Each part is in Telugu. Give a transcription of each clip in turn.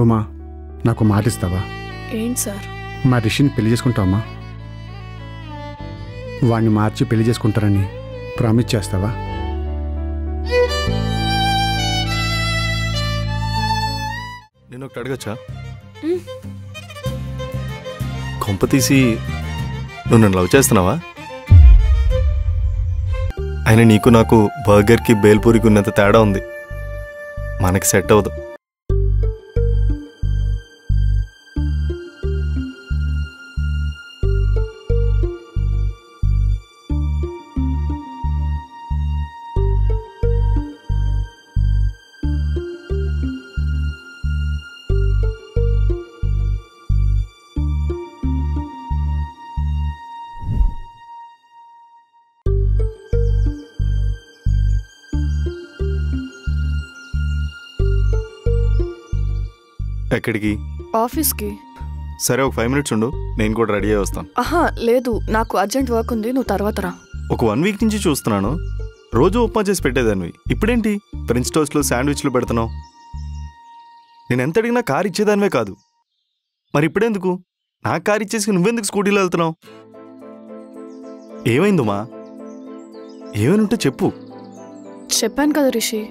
ఉమా, నాకు మాట ఇస్తావా? ఏంటి సార్? మా రిషిని పెళ్లి చేసుకుంటావమ్మా? వాడిని మార్చి పెళ్లి చేసుకుంటారని ప్రామిస్ చేస్తావా? నేను ఒకటి అడగచ్చా? కొంప తీసి నువ్వు నన్ను లవ్ చేస్తున్నావా? అయినా నీకు నాకు బర్గర్కి బేల్పూరికి ఉన్నంత తేడా ఉంది. మనకి సెట్ అవ్వదు. ఎక్కడికి? ఆఫీస్కి. సరే, ఒక 5 minutes ఉండు, నేను కూడా రెడీ అయ్యి వస్తాను. ఆహా లేదు, నాకు అర్జెంట్ వర్క్ ఉంది, నువ్వు తర్వాత రా. ఒక 1 week నుంచి చూస్తున్నాను, రోజు ఉప్మా చేసి పెట్టేదానివి. ఇప్పుడేంటి ఫ్రెంచ్ టోస్ట్లు శాండ్విచ్లు పెడుతున్నావు? నేను ఎంత అడిగినా కారు ఇచ్చేదానివే కాదు. మరి ఇప్పుడెందుకు నాకు కారు ఇచ్చేసి నువ్వెందుకు స్కూటీలో వెళ్తున్నావు? ఏమైందమ్మా? ఏమైనా ఉంటే చెప్పు. చెప్పాను కదా రిషి,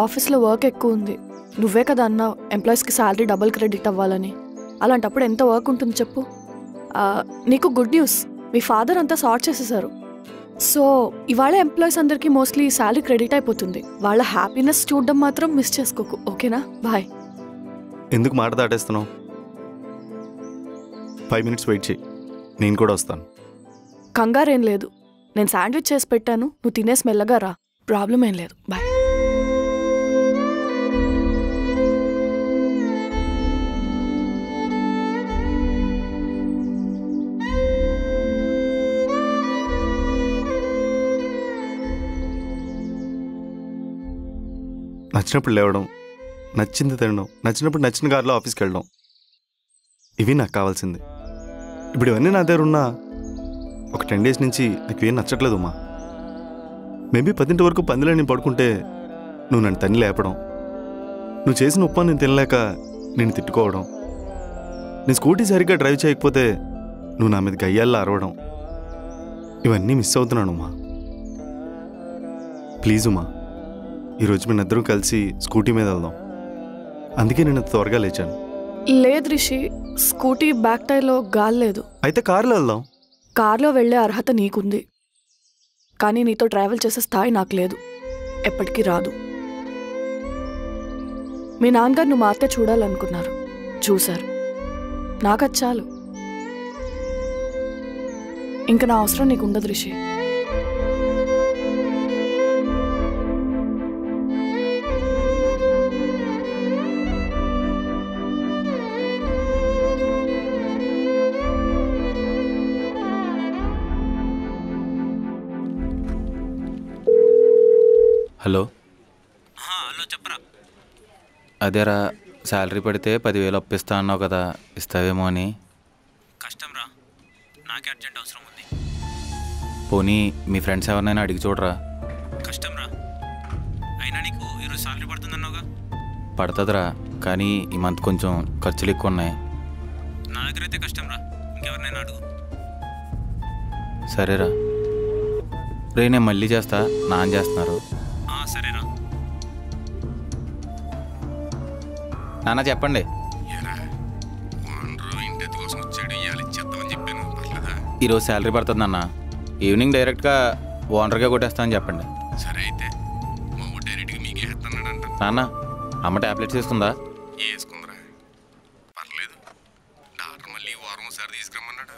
ఆఫీస్లో వర్క్ ఎక్కువ ఉంది. నువ్వే కదా అన్నావు ఎంప్లాయీస్కి శాలరీ డబుల్ క్రెడిట్ అవ్వాలని. అలాంటప్పుడు ఎంత వర్క్ ఉంటుంది చెప్పు. నీకు గుడ్ న్యూస్, మీ ఫాదర్ అంతా సార్ట్ చేసేసారు. సో ఇవాళ ఎంప్లాయీస్ అందరికీ మోస్ట్లీ శాలరీ క్రెడిట్ అయిపోతుంది. వాళ్ళ హ్యాపీనెస్ చూడడం మాత్రం మిస్ చేసుకోకు, ఓకేనా? బాయ్. ఎందుకు మాట దాటేస్తున్నావు? 5 minutes వెయిట్ చేయి, నేను కూడా వస్తాను. కంగారేం లేదు, నేను శాండ్విచ్ చేసి పెట్టాను, నువ్వు తినేసి మెల్లగా రా, ప్రాబ్లం ఏం లేదు. బాయ్. నచ్చినప్పుడు లేవడం, నచ్చింది తినడం, నచ్చినప్పుడు నచ్చిన కార్లో ఆఫీస్కి వెళ్ళడం, ఇవి నాకు కావాల్సింది. ఇప్పుడు ఇవన్నీ నా దగ్గర ఉన్నా ఒక 10 days నుంచి నాకు ఏం నచ్చట్లేదు అమ్మా. మేబీ 10 వరకు పందిలో నేను పడుకుంటే నువ్వు నన్ను తన్ని లేపడం, నువ్వు చేసిన ఉప్మా నేను తినలేక నేను తిట్టుకోవడం, నేను స్కూటీ సరిగ్గా డ్రైవ్ చేయకపోతే నువ్వు నా మీద గయ్యాల్లో అరవడం, ఇవన్నీ మిస్ అవుతున్నాను అమ్మా. ప్లీజ్ అమ్మా, ఈరోజు మీ ఇద్దరం కలిసి స్కూటీ మీద వెళ్దాం. అందుకే నేను త్వరగా లేచాను. లేదు రిషి, స్కూటీ బ్యాక్ టైర్లో గాలి లేదు. అయితే కారులో వెళ్దాం. కార్లో వెళ్లే అర్హత నీకుంది, కానీ నీతో ట్రావెల్ చేసే స్థాయి నాకు లేదు, ఎప్పటికీ రాదు. మీ నాన్నగారు నువ్వు మారితే చూడాలనుకున్నారు, చూశారు. నాకది చాలు. ఇంక నా అవసరం నీకు ఉండదు రిషి. హలో. హలో చెప్పరా. అదేరా, శాలరీ పడితే 10,000 అప్పిస్తా అన్నావు కదా, ఇస్తావేమో అని. కష్టం రా, నాకే అర్జెంట్ అవసరం ఉంది. పోనీ మీ ఫ్రెండ్స్ ఎవరినైనా అడిగి చూడరా. కష్టం రా, అయినా నీకు ఈరోజు శాలరీ పడుతుందన్నావుగా. పడుతుందిరా, కానీ ఈ మంత్ కొంచెం ఖర్చులు ఎక్కువ ఉన్నాయి. నా దగ్గర అయితే కష్టం రా, ఇంకెవరినైనా అడుగు. సరేరా, రే నేను మళ్ళీ చేస్తా, నాన్న చేస్తున్నారు. సరేరా. నాన్న చెప్పండి. ఈరోజు శాలరీ పడుతుంది అన్న, ఈవినింగ్ డైరెక్ట్గా ఓనర్గా కొట్టేస్తా అని చెప్పండి. సరే అయితే మా ఊరు డైరెక్ట్గా మీకే వేస్తున్నాడంట. నాన్న, అమ్మ టాబ్లెట్స్ వేసుకుందా? వేసుకుందరా, పర్లేదు. డాక్టర్ మళ్ళీ ఈ వారం ఒకసారి తీసుకురమ్మన్నాడు.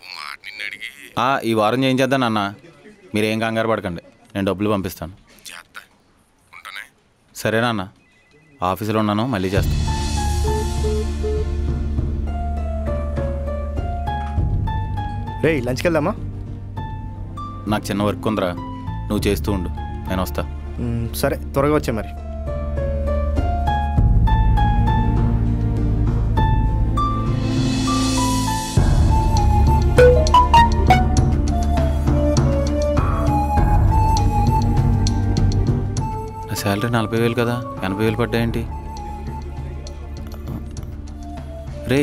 ఓ మాట నిన్ను అడిగి ఈ వారం చేయించేద్దాం నాన్న, మీరేం కంగారు పడకండి, నేను డబ్బులు పంపిస్తాను. చేస్తా, ఉంటానే. సరే నాన్న, ఆఫీసులో ఉన్నాను, మళ్ళీ చేస్తాను. రే, లంచ్కి వెళ్దామా? నాకు చిన్న వర్క్ ఉందిరా, నువ్వు చేస్తూ ఉండు, నేను వస్తా. సరే, త్వరగా వచ్చే మరి. నా శాలరీ 40,000 కదా, 80,000 పడ్డాయేంటి? రే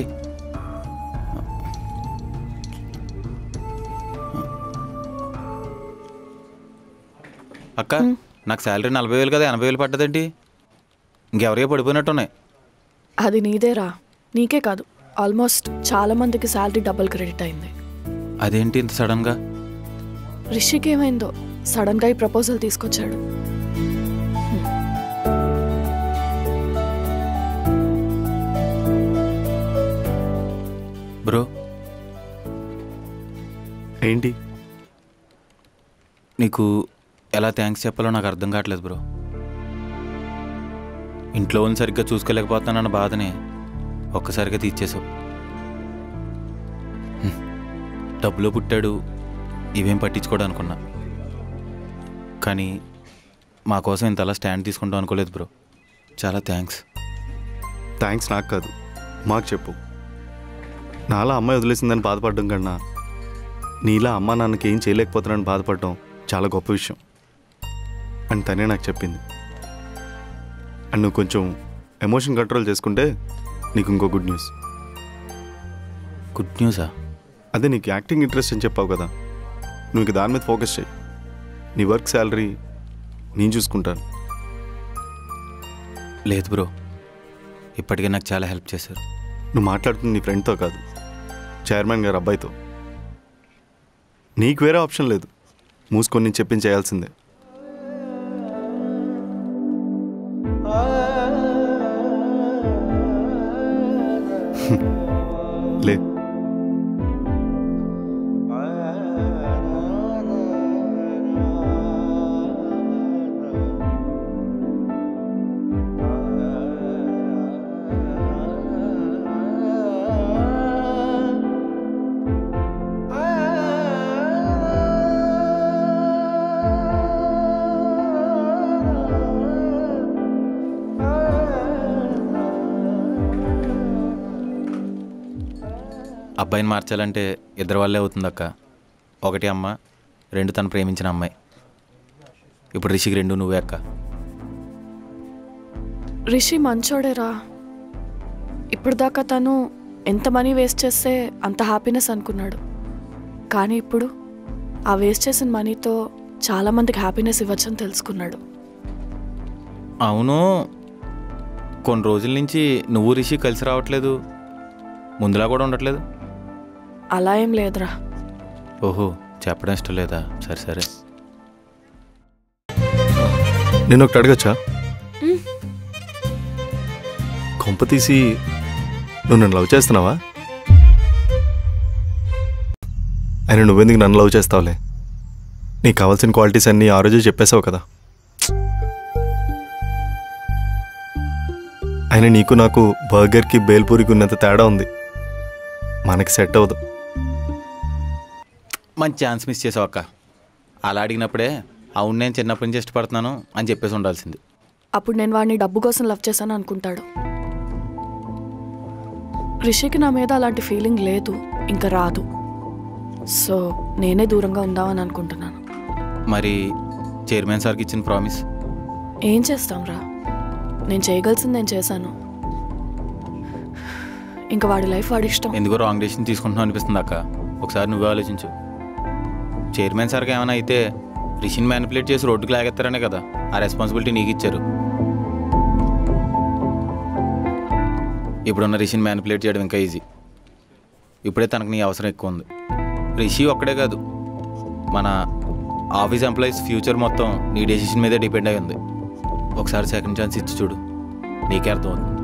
అక్క, నాకు శాలరీ 40,000 కదా 80,000 పడ్డదేంటి? ఇంకెవరిగా పడిపోయినట్టున్నాయి. అది నీదేరా, నీకే కాదు, ఆల్మోస్ట్ చాలా మందికి శాలరీ డబుల్ క్రెడిట్ అయింది. అదేంటి ఇంత సడన్గా? రిషికి ఏమైందో సడన్గా ఈ ప్రపోజల్ తీసుకొచ్చాడు. బ్రో ఏంటి? నీకు ఎలా థ్యాంక్స్ చెప్పాలో నాకు అర్థం కావట్లేదు బ్రో. ఇంట్లో వాళ్ళని సరిగ్గా చూసుకోలేకపోతున్నానన్న బాధని ఒక్కసారిగా తీర్చేసావు. డబ్బులో పుట్టాడు, ఇవేం పట్టించుకోవడం అనుకున్నా, కానీ మా కోసం ఇంతలా స్టాండ్ తీసుకుంటాం అనుకోలేదు బ్రో. చాలా థ్యాంక్స్. థ్యాంక్స్ నాకు కాదు, మాకు చెప్పు. నాలా అమ్మాయి వదిలేసిందని బాధపడడం కన్నా నీలా అమ్మ నాన్నకి ఏం చేయలేకపోతున్నానని బాధపడడం చాలా గొప్ప విషయం అని తనే నాకు చెప్పింది. అండ్ నువ్వు కొంచెం ఎమోషన్ కంట్రోల్ చేసుకుంటే నీకు ఇంకో గుడ్ న్యూస్. గుడ్ న్యూసా? అదే నీకు యాక్టింగ్ ఇంట్రెస్ట్ అని చెప్పావు కదా, నువ్వు ఇంక దాని మీద ఫోకస్ చేయి. నీ వర్క్ శాలరీ నేను చూసుకుంటాను. లేదు బ్రో, ఇప్పటికే నాకు చాలా హెల్ప్ చేశారు. నువ్వు మాట్లాడుతుంది నీ ఫ్రెండ్తో కాదు, చైర్మన్ గారు అబ్బాయితో. నీకు వేరే ఆప్షన్ లేదు, మూసుకొని నేను చెప్పింది చేయాల్సిందే. లే. అబ్బాయిని మార్చాలంటే ఇద్దరు వాళ్ళే అవుతుంది అక్క. ఒకటి అమ్మ, రెండు తను ప్రేమించిన అమ్మాయి. ఇప్పుడు రిషికి రెండు నువ్వే అక్క. రిషి మంచోడేరా. ఇప్పుడు దాకా తను ఎంత మనీ వేస్ట్ చేస్తే అంత హ్యాపీనెస్ అనుకున్నాడు, కానీ ఇప్పుడు ఆ వేస్ట్ చేసిన మనీతో చాలామందికి హ్యాపీనెస్ ఇవ్వచ్చని తెలుసుకున్నాడు. అవును, కొన్ని రోజుల నుంచి నువ్వు రిషి కలిసి రావట్లేదు, ముందులా కూడా ఉండట్లేదు. అలా ఏం లేదురా. ఓహో, చెప్పడం ఇష్టం లేదా? సరే సరే. నేను ఒకటి అడగచ్చా? కొంప తీసి నువ్వు నన్ను లవ్ చేస్తున్నావా? అయినా నువ్వెందుకు నన్ను లవ్ చేస్తావులే? నీకు కావాల్సిన క్వాలిటీస్ అన్నీ ఆ రోజు చెప్పేసావు కదా. అయినా నీకు నాకు బర్గర్కి బేల్పూరికి ఉన్నంత తేడా ఉంది, మనకి సెట్ అవ్వదు. మంచి ఛాన్స్ మిస్ చేసావు అక్క. అలా అడిగినప్పుడే అవును నేను చిన్నప్పటి నుంచి ఇష్టపడుతున్నాను అని చెప్పేసి ఉండాల్సింది. అప్పుడు నేను వాడిని డబ్బు కోసం లవ్ చేశాను అనుకుంటాడు. రిషికి నా మీద అలాంటి ఫీలింగ్ లేదు, ఇంకా రాదు. సో నేనే దూరంగా ఉందామని అనుకుంటున్నాను. మరి చైర్మన్ సార్కి ఇచ్చిన ప్రామిస్ ఏం చేస్తాంరా, నేను చేయగలిసింది నేను చేశాను. ఇంకా వాడి లైఫ్ వాడి ఇష్టం. ఎందుకో రాంగ్ డెసిషన్ తీసుకుంటున్నావు అనిపిస్తుంది అక్క. ఒకసారి నువ్వే ఆలోచించు. చైర్మన్ సార్కి ఏమైనా అయితే రిషిని మ్యానిపులేట్ చేసి రోడ్డుకి లాగెత్తారనే కదా ఆ రెస్పాన్సిబిలిటీ నీకు ఇచ్చారు. ఇప్పుడున్న రిషిని మ్యానిపులేట్ చేయడం ఇంకా ఈజీ. ఇప్పుడే తనకు నీ అవసరం ఎక్కువ ఉంది. రిషి ఒక్కడే కాదు, మన ఆఫీస్ ఎంప్లాయీస్ ఫ్యూచర్ మొత్తం నీ డెసిషన్ మీదే డిపెండ్ అయి ఉంది. ఒకసారి సెకండ్ ఛాన్స్ ఇచ్చి చూడు, నీకే అర్థమవుతుంది.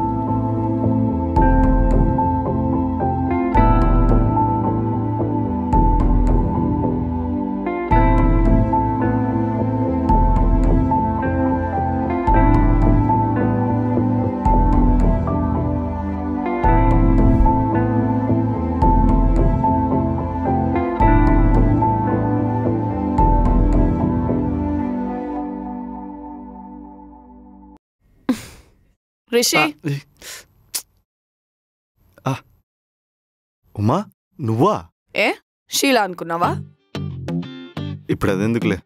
రిషి, ఉమా నువ్వా? ఏ షీలా అనుకున్నావా? ఇప్పుడు అదెందుకులే.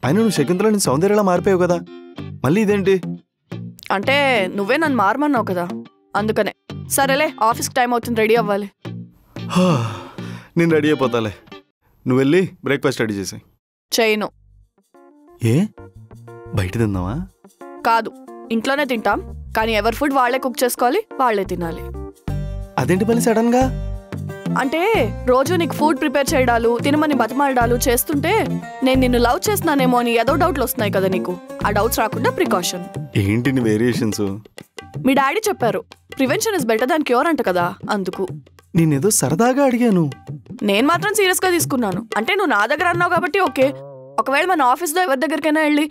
అయినా నువ్వు శకుంతల నుంచి సౌందర్యలా మారిపోయావు కదా, మళ్ళీ ఇదేంటి? అంటే నువ్వే నన్ను మారమన్నావు కదా, అందుకనే. సరేలే, ఆఫీస్కి టైం అవుతుంది, రెడీ అవ్వాలి. నేను రెడీ అయిపోతాలే, నువ్వు వెళ్ళి బ్రేక్ఫాస్ట్ రెడీ చేసాయి. చేయను. ఏ బయట తిందామా? కాదు, ఇంట్లోనే తింటాం, కానీ ఎవరి ఫుడ్ వాళ్లే కుక్ చేసుకోవాలి, వాళ్లే తినాలి. అదేంటి పని సడన్ గా? అంటే రోజు నీకు ఫుడ్ ప్రిపేర్ చేయడాలు, తినమని బతిమాలడాలు చేస్తుంటే నేను నిన్ను లవ్ చేస్తున్నానేమో అని ఏదో డౌట్లు వస్తున్నాయి కదా నీకు. ఆ డౌట్స్ రాకుండా ప్రికాషన్. ఏంటి నీ వేరియేషన్స్? మీ డాడీ చెప్పారు, prevention is better than cure అంట కదా, అందుకు. నేనేదో సరదాగా అడిగాను. నేను మాత్రం సీరియస్ గా తీసుకున్నాను. అంటే నువ్వు నా దగ్గర అన్నావు కాబట్టి ఓకే. ఒకవేళ మన ఆఫీస్లో ఎవరి దగ్గరికైనా వెళ్ళి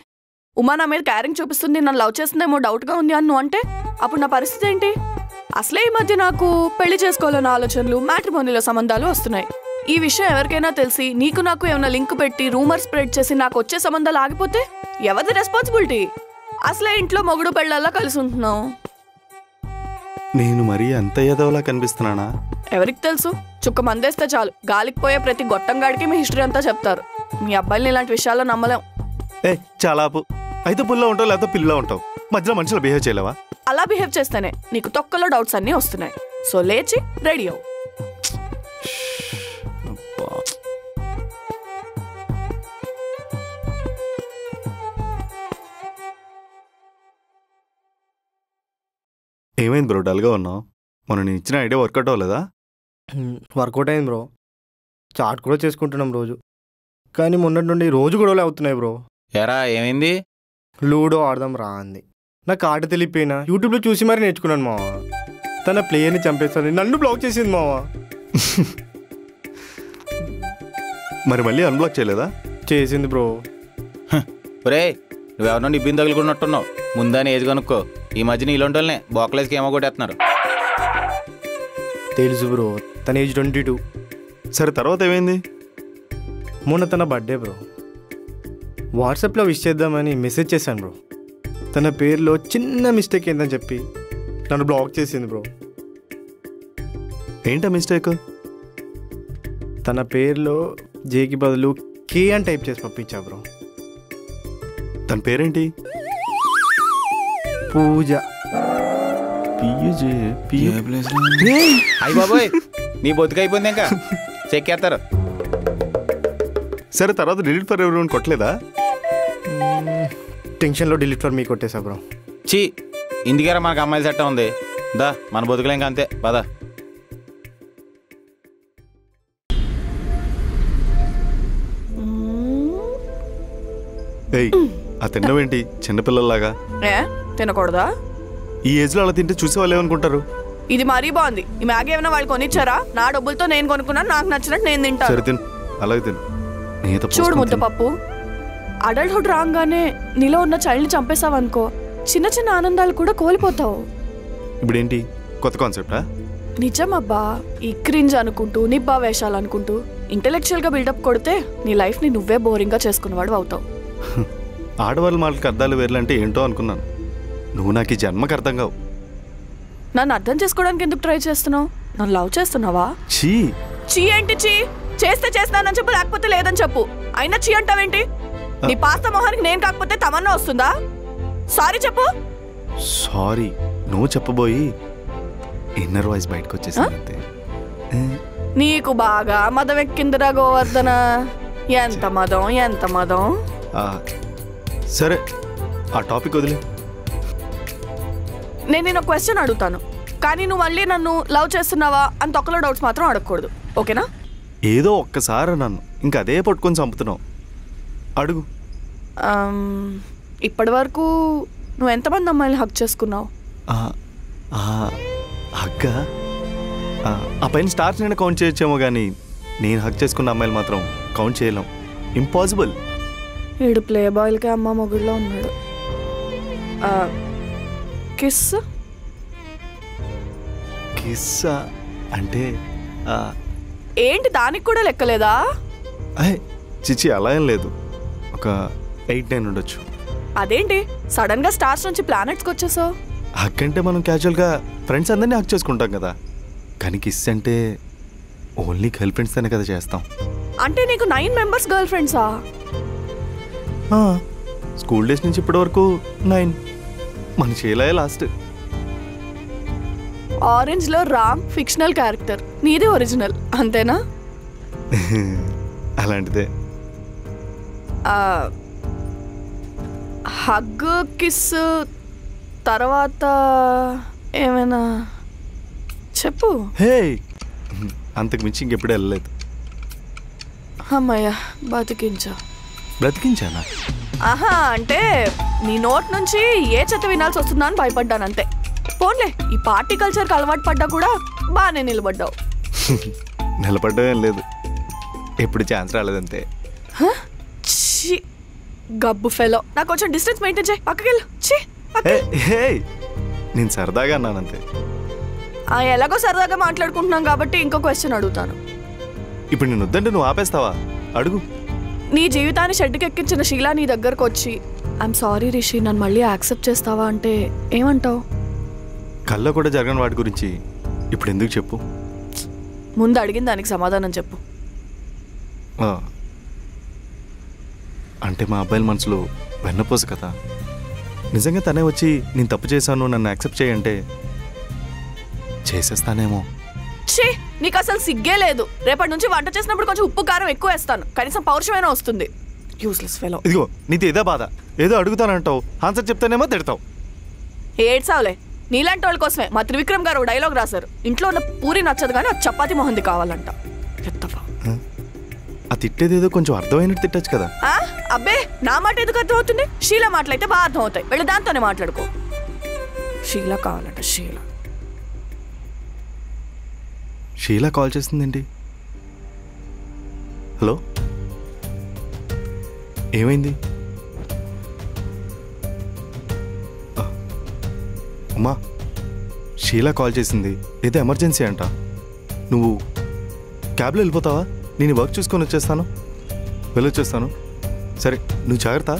ఉమా నా మీద క్యారింగ్ చూపిస్తుంది, నన్ను లవ్ చేస్తుందేమో డౌట్గా ఉంది అని నువ్వు అంటే అప్పుడు నా పరిస్థితి ఏంటి? అసలే ఈ మధ్య నాకు పెళ్లి చేసుకోవాలన్న ఆలోచనలు, మ్యాట్రిమోనీలో సంబంధాలు వస్తున్నాయి. ఈ విషయం ఎవరికైనా తెలిసి నీకు నాకు ఏమైనా లింక్ పెట్టి రూమర్ స్ప్రెడ్ చేసి నాకు వచ్చే సంబంధాలు ఆగిపోతే ఎవరిది రెస్పాన్సిబిలిటీ? అసలే ఇంట్లో మొగుడు పెళ్ళల్లా కలిసి ఉంటున్నావు. నేను మరీ అంత ఏదోలా కనిపిస్తున్నానా? ఎవరికి తెలుసు, చుక్క మందేస్తే చాలు గాలికి పోయే ప్రతి గొట్టంగాడికి మీ హిస్టరీ అంతా చెప్తారు. మీ అబ్బాయిని ఇలాంటి విషయాల్లో నమ్మలేం. చాలా అయితే పుల్లా ఉంటావు, లేకపోతే పిల్లా ఉంటావు, మధ్యలో మనుషులు బిహేవ్ చేయలేవా? అలా బిహేవ్ చేస్తేనే నీకు తొక్కలో డౌట్స్ అన్నీ వస్తున్నాయి. సో లేచి రెడీ అవ్వు. ఏమైంది బ్రో, డల్గా ఉన్నావు? మొన్న నేను ఇచ్చిన ఐడియా వర్కౌట్ అవ్వలేదా? వర్కౌట్ అయింది బ్రో, చాట్ కూడా చేసుకుంటున్నాం రోజు, కానీ మొన్నటి నుండి రోజు గొడవలు అవుతున్నాయి బ్రో. ఎరా ఏమైంది? లూడో ఆడదాం రా అంది. నాకు ఆట తెలియపోయినా యూట్యూబ్లో చూసి మరీ నేర్చుకున్నాను మావా. తన ప్లేయర్ని చంపేస్తాను, నన్ను బ్లాక్ చేసింది మావా. మరి మళ్ళీ అన్బ్లాక్ చేయలేదా? చేసింది బ్రో. ఒరే నువ్వెవరినో ఇబ్బంది తగులుకున్నట్టున్నావు, ముందని ఏజ్ కనుక్కో. ఈ మధ్యన ఇలాంటి వాళ్ళనే బోకలేజ్కి ఏమో కొట్టేస్తున్నారు. తెలుసు బ్రో, తన ఏజ్ 22. సరే తర్వాత ఏమైంది? మొన్న తన బర్త్డే బ్రో, వాట్సాప్లో విష్ చేద్దామని మెసేజ్ చేశాను బ్రో. తన పేరులో చిన్న మిస్టేక్ ఏందని చెప్పి నన్ను బ్లాక్ చేసింది బ్రో. ఏంటా మిస్టేక్? తన పేరులో జేకి బదులు కే అని టైప్ చేసి పంపించా బ్రో. తన పేరేంటి? పూజ. అయ్య బాబోయ్, నీ బొత్తుకు అయిపోయింది, ఇంకా చెక్కేస్తారు. సరే తర్వాత డిలీట్ ఫర్ ఎవరి కొట్టలేదా? టెన్షన్లో డిలీట్ ఫర్ మీ కొట్టేసా బ్రో. చీ, ఇందుకేరా మనకు అమ్మాయిల చట్టం ఉంది. దా మన బతుకులు ఇంకా అంతే, పద. ఏయ్ ఆ తిన్నవేంటి చిన్నపిల్లల్లాగా? తినకూడదా? ఈ ఏజ్లో అలా తింటే చూసే వాళ్ళు ఏమనుకుంటారు? ఇది మరీ బాగుంది. ఈ మ్యాగీ ఏమైనా వాళ్ళు కొనిచ్చారా? నా డబ్బులతో నేను కొనుక్కున్నాను, నాకు నచ్చినట్టు నేను తింటాను. సరే తిను, అలాగే తిను. చూడు ముద్దపప్పు, అడల్ట్హుడ్ రాగానే నీలో ఉన్న చైల్డ్ని చంపేశావనుకో, చిన్న చిన్న ఆనందాలు కూడా కోల్పోతావు. ఇప్పుడేంటి కొత్త కాన్సెప్టా? నిజమబ్బా. ఈ క్రింజ్ అనుకుంటూ, నిబ్బా వేషాలు అనుకుంటూ ఇంటెలెక్చువల్గా బిల్డప్ కొడితే నీ లైఫ్ని నువ్వే బోరింగ్గా చేసుకునేవాడు అవుతావు. ఆడవాళ్ళ మాటలకు అర్థాలు వేర్లంటే ఏంటో అనుకున్నాను. నువ్వు నాకు ఈ జన్మకు అర్థం కావు. నన్ను అర్థం చేసుకోవడానికి ఎందుకు ట్రై చేస్తున్నావు? నన్ను లవ్ చేస్తున్నావా? చీ చీ ఏంటి చీ? చేస్తే చేస్తున్నానని చెప్పు, లేకపోతే లేదని చెప్పు. అయినా చీ అంటావేంటి? నీ పాస్తా మొహానికి నేను కాకపోతే తమన్నా వస్తుందా? సారీ చెప్పు. సారీ నువ్వు చెప్పబోయి ఇన్నర్ వాయిస్ బయటకు వచ్చేసింది అంతే. నీకు బాగా మదం ఎక్కిందిరా గోవర్ధన. ఎంత మదం, ఎంత మదం. సరే ఆ టాపిక్ వదిలే. నేను ఒక క్వశ్చన్ అడుగుతాను, కానీ నువ్వు మళ్ళీ నన్ను లవ్ చేస్తున్నావా అని తొక్కలో డౌట్స్ మాత్రం అడగకూడదు, ఓకేనా? ఏదో ఒక్కసారి నన్ను ఇంకా అదే పట్టుకొని చంపుతున్నావు, అడుగు. ఇప్పటి వరకు నువ్వు ఎంతమంది అమ్మాయిలు హక్ చేసుకున్నావు? హగ్గ ఆ పైన స్టార్స్ నేను కౌంట్ చేయొచ్చేమో, కానీ నేను హక్ చేసుకున్న అమ్మాయిలు మాత్రం కౌంట్ చేయలేం. ఇంపాసిబుల్. వీడు ప్లే బాయ్లకి అమ్మ మొగుడులో ఉన్నాడు. కిస్ కిస్ అంటే ఏంటి, దానికి కూడా లెక్కలేదా? చిచి అలా ఏం లేదు, ఒక 8-9 ఉండొచ్చు. అదేంటి సడన్ గా స్టార్స్ నుంచి ప్లానెట్స్కి వచ్చేసావు? హక్ అంటే మనం క్యాజువల్గా ఫ్రెండ్స్ అందరినీ హక్ చేసుకుంటాం కదా, కానీ కిస్ అంటే ఓన్లీ గర్ల్ ఫ్రెండ్స్ తోనే కదా చేస్తాం. అంటే నీకు 9 మెంబర్స్ గర్ల్ ఫ్రెండ్సా? స్కూల్ డేస్ నుంచి ఇప్పటి వరకు 9. మన చేయలే లాస్ట్. ఆరెంజ్లో రామ్ ఫిక్షనల్ క్యారెక్టర్, నీదే ఒరిజినల్, అంతేనా? అలాంటిదే. హగ్, కిస్ తర్వాత ఏమైనా చెప్పు. హే, అంతకు మించి ఇంకెప్పుడు వెళ్ళలేదు. అమ్మయ్యా, బతికించా. బ్రతికించానా? ఆహా, అంటే నీ నోట్ నుంచి ఏ చెత్త వినాల్సి వస్తుందా అని భయపడ్డాను అంతే. పోన్లే, ఈ పార్టీ కల్చర్కి అలవాటు పడ్డా కూడా బాగానే నిలబడ్డావు. నిలబడ్డం లేదు, ఎప్పుడు ఛాన్స్ రాలేదంతే. గబ్బు ఫెలో, నాకు కొంచెం డిస్టెన్స్ మెయింటైన్ చేయి, పక్కకెళ్ళు. నేను సరదాగా అన్నానంతే. ఎలాగో సరదాగా మాట్లాడుకుంటున్నాం కాబట్టి ఇంకో క్వశ్చన్ అడుగుతాను. ఇప్పుడు నేను వద్దంటే నువ్వు ఆపేస్తావా? అడుగు. నీ జీవితాన్ని షెడ్డుకెక్కించిన షీలా నీ దగ్గరకు వచ్చి ఐఎమ్ సారీ రిషి, నన్ను మళ్ళీ యాక్సెప్ట్ చేస్తావా అంటే ఏమంటావు? కల్లో కూడా జరగని వాటి గురించి ఇప్పుడు ఎందుకు చెప్పు? ముందు అడిగిన దానికి సమాధానం చెప్పు. అంటే మా అబ్బాయిల మనసులో వెన్నపోసు కదా. నిజంగా తనే వచ్చి నేను తప్పు చేశాను, నన్ను యాక్సెప్ట్ చేయంటే చేసేస్తానేమో. ఛీ, నీకు అసలు సిగ్గే లేదు. రేపటి నుంచి వంట చేసినప్పుడు కొంచెం ఉప్పు కారం ఎక్కువ వేస్తాను, కనీసం పౌరుషమైనా వస్తుంది. Useless fellow. ఇదిగో నీతో ఏదో బాధ, ఏదో అడుగుతానంటావు, ఆన్సర్ చెప్తానేమో తిడతావు. ఏడ్సావులే, నీలాంటి వాళ్ళ కోసమే మా త్రివిక్రమ్ గారు డైలాగ్ రాశారు, ఇంట్లో ఉన్న పూరి నచ్చదు కానీ అది చపాతి మొహంది కావాలంట. ఆ తిట్టేదేదో కొంచెం అర్థమైనట్టు తిట్టచ్చు కదా. అబ్బే, నా మాట ఎందుకు అర్థం అవుతుంది? షీలా మాటలైతే బాగా అర్థం అవుతాయి, వెళ్ళి దాంతోనే మాట్లాడుకో. షీలా కావాలంట. షీలా కాల్ చేస్తుందేంటి? హలో, ఏమైంది? అమ్మా, షీలా కాల్ చేసింది, ఏదో ఎమర్జెన్సీ అంట. నువ్వు క్యాబ్లో వెళ్ళిపోతావా? నేను వర్క్ చూసుకొని వచ్చేస్తాను, వెళ్ళొచ్చేస్తాను. సరే, నువ్వు జాగ్రత్త.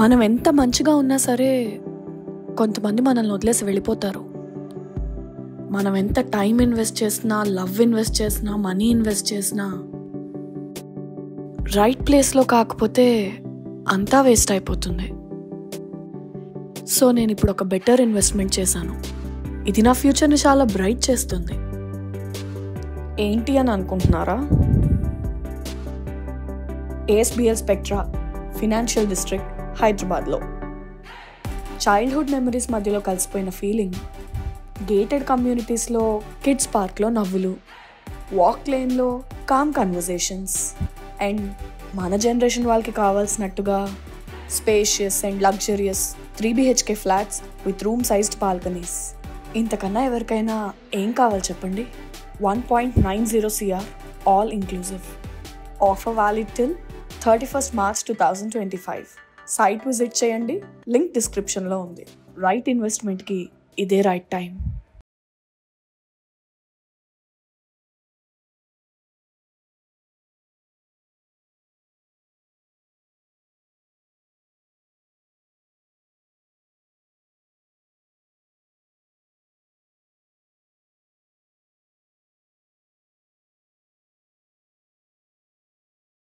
మనం ఎంత మంచిగా ఉన్నా సరే కొంతమంది మనల్ని వదిలేసి వెళ్ళిపోతారు. మనం ఎంత టైం ఇన్వెస్ట్ చేసినా, లవ్ ఇన్వెస్ట్ చేసినా, మనీ ఇన్వెస్ట్ చేసినా రైట్ ప్లేస్లో కాకపోతే అంతా వేస్ట్ అయిపోతుంది. సో నేను ఇప్పుడు ఒక బెటర్ ఇన్వెస్ట్మెంట్ చేశాను. ఇది నా ఫ్యూచర్ని చాలా బ్రైట్ చేస్తుంది. ఏంటి అని అనుకుంటున్నారా? ASBL స్పెక్ట్రా ఫినాన్షియల్ డిస్ట్రిక్ట్, హైదరాబాద్లో. చైల్డ్హుడ్ మెమరీస్ మధ్యలో కలిసిపోయిన ఫీలింగ్, గేటెడ్ కమ్యూనిటీస్లో కిడ్స్ పార్క్లో నవ్వులు, వాక్ లేన్లో కామ్ కన్వర్జేషన్స్, అండ్ మన జనరేషన్ వాళ్ళకి కావాల్సినట్టుగా spacious and luxurious 3 BHK flats with room sized balconies. ఇంతకన్నా ఎవరికైనా ఏం కావాలి చెప్పండి? 1.90 CR all inclusive. Offer valid till 31st March 2025. Site visit చేయండి, లింక్ డిస్క్రిప్షన్లో ఉంది. రైట్ ఇన్వెస్ట్మెంట్కి ఇదే రైట్ టైం.